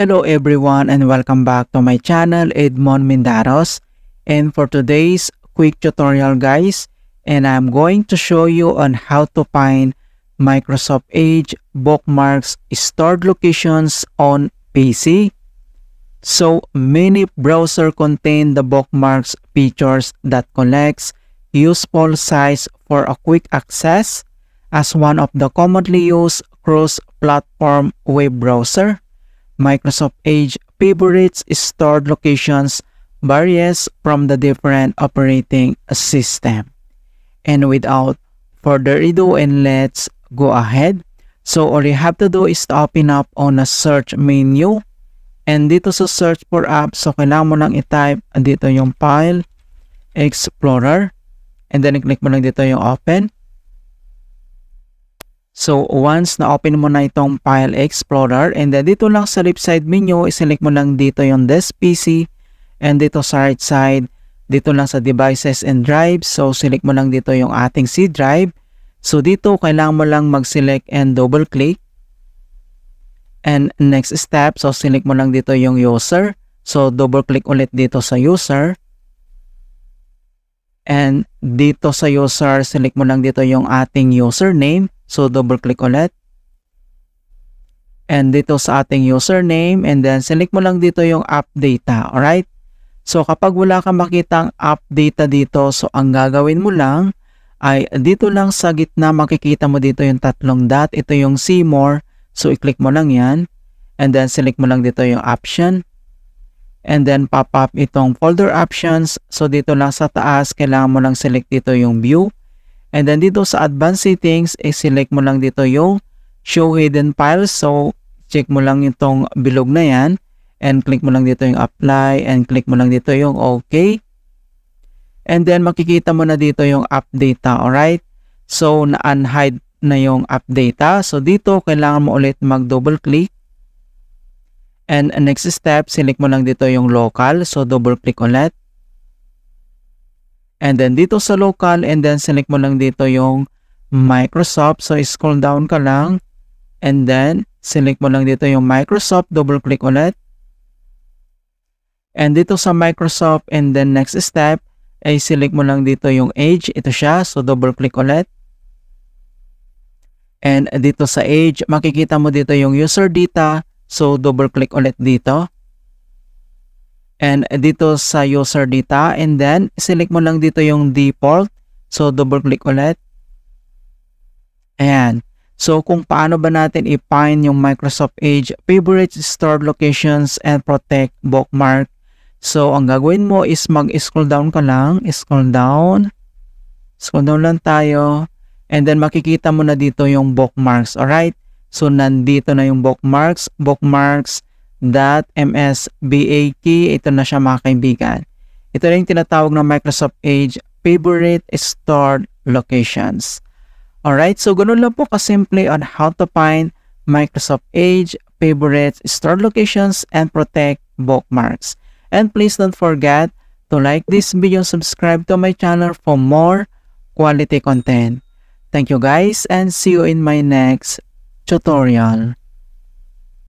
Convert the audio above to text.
Hello everyone and welcome back to my channel, Edmond Mindaros. And for today's quick tutorial guys, and I'm going to show you on how to find Microsoft Edge bookmarks stored locations on PC. So many browsers contain the bookmarks features that collects useful sites for a quick access as one of the commonly used cross-platform web browser. Microsoft Edge favorites stored locations varies from the different operating system. And without further ado, and let's go ahead. So all you have to do is to open up on a search menu. And dito sa search for apps, so kailangan mo lang i-type dito yung File Explorer. And then i-click mo lang dito yung Open. So, once na-open mo na itong File Explorer, and then dito lang sa left side menu, iselect mo lang dito yung This PC, and dito sa right side, dito lang sa Devices and Drives, so select mo lang dito yung ating C drive. So, dito kailangan mo lang mag-select and double-click. And next step, so select mo lang dito yung User. So, double-click ulit dito sa User. And dito sa User, select mo lang dito yung ating username. So, double-click ulit. And dito sa ating username, and then select mo lang dito yung app data, alright? So, kapag wala kang makitang app data dito, so ang gagawin mo lang ay dito lang sa gitna makikita mo dito yung tatlong dot. Ito yung see more. So, i-click mo lang yan. And then, select mo lang dito yung option. And then, pop up itong folder options. So, dito lang sa taas, kailangan mo lang select dito yung view. And then dito sa advanced settings, select mo lang dito yung show hidden files. So, check mo lang itong bilog na yan. And click mo lang dito yung apply. And click mo lang dito yung okay. And then makikita mo na dito yung app data. Alright? So, na-unhide na yung app data. So, dito kailangan mo ulit mag-double click. And next step, select mo lang dito yung local. So, double click ulit. And then dito sa local, and then select mo lang dito yung Microsoft. So, scroll down ka lang. And then, select mo lang dito yung Microsoft. Double click ulit. And dito sa Microsoft, and then next step, ay select mo lang dito yung Edge. Ito siya. So, double click ulit. And dito sa Edge, makikita mo dito yung user data. So, double click ulit dito. And dito sa user data, and then select mo lang dito yung default. So, double click ulit. Ayan. So, kung paano ba natin i-find yung Microsoft Edge favorite stored locations and protect bookmark. So, ang gagawin mo is mag-scroll down ka lang. Scroll down. Scroll down lang tayo. And then makikita mo na dito yung bookmarks. Alright? So, nandito na yung bookmarks. Bookmarks.msbak. Ito na siya mga kaibigan. Ito na yung tinatawag ng Microsoft Edge favorite stored locations. Alright, so ganun lang po kasimple on how to find Microsoft Edge favorite stored locations and protect bookmarks. And please don't forget to like this video, subscribe to my channel for more quality content. Thank you guys, and see you in my next tutorial.